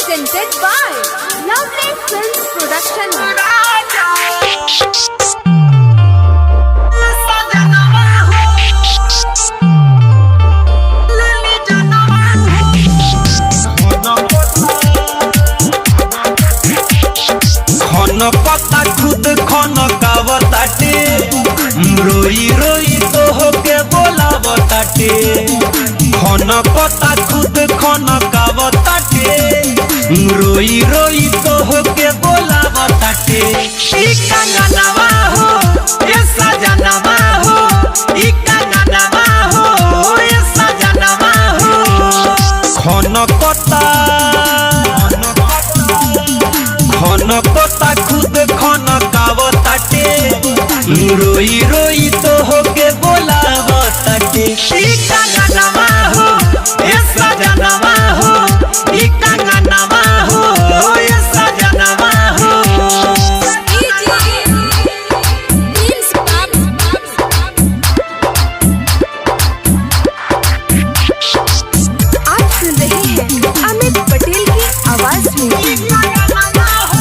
presented by Lovely Films Production. पता खुद खन कावताटे रोई रोई तो होके बोलावताटे खन पता खुद खन कावताटे रोई रोई तो होके बोलावताटे ई कंगनवा हो ए सजनवा हो ई कंगनवा हो ए सजनवा हो खन पता खुद खन कावताटे रोई रोई तो होके बोलावताटे ई कंगनवा हो ए सजनवा हो ई कंगनवा हो ए सजनवा हो। आप सुन रहे हैं अमित पटेल की आवाज में।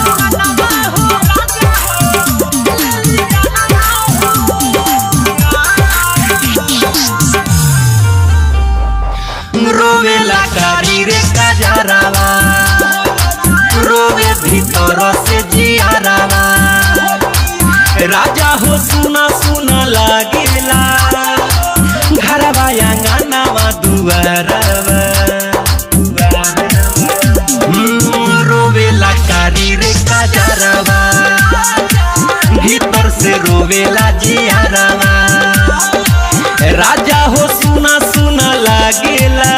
रोवेला कारी रे कजरावा रोवे भीतर से जियारावा राजा हो सुना सुना लागेला घरवा आंगनवा दुआरवा रोवेला कारी रे कजरावा भीतर से रोवेला जियारावा राजा हो सुना सुना लागेला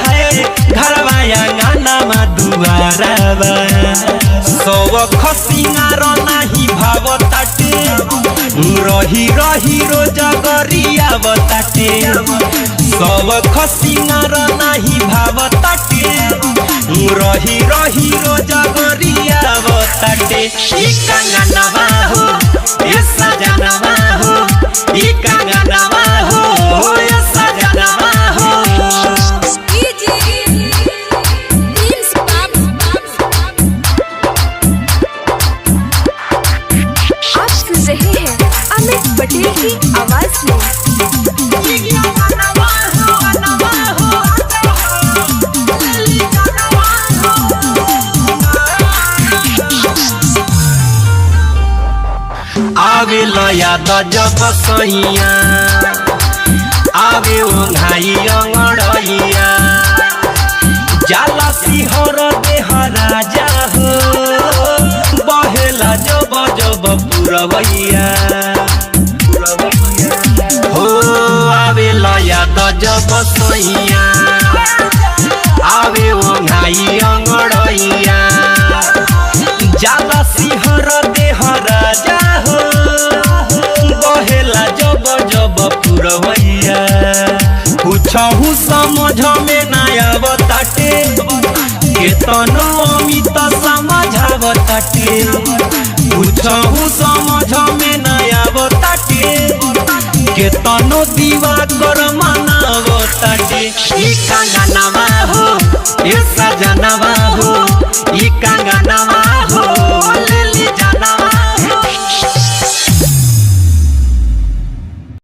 है घरवा आंगनवा दुआरवा सब खसिंगार नाही भावताटे रही रही रोज गरियावताटे सब खसिंगार नाही भावताटे रही रही रोज गरियावताटे ई कंगनवा हो ए सजनवा हो ई कंगनवा हो ए सजनवा हो। आप सुन रहे हैं अमित पटेल की आवाज में। आवे याद जब सैया आवे ओंघाई अंगड़ैया जाला सिहर देह राजा हो बहेला जब जब पुरवैया हो आवे याद जब सैया आवे ओंघाई अंगड़ैया जाला सिहर देह राजा हो बहेला जब जब पुरवैया कुछहु समझ में ना आवताटे केतनो अमित समझावताटे कुछहु समझ में ना आवताटे केतनो दिवाकर मनावताटे ई कंगनवा हो ए सजनवा हो ई कंगनवा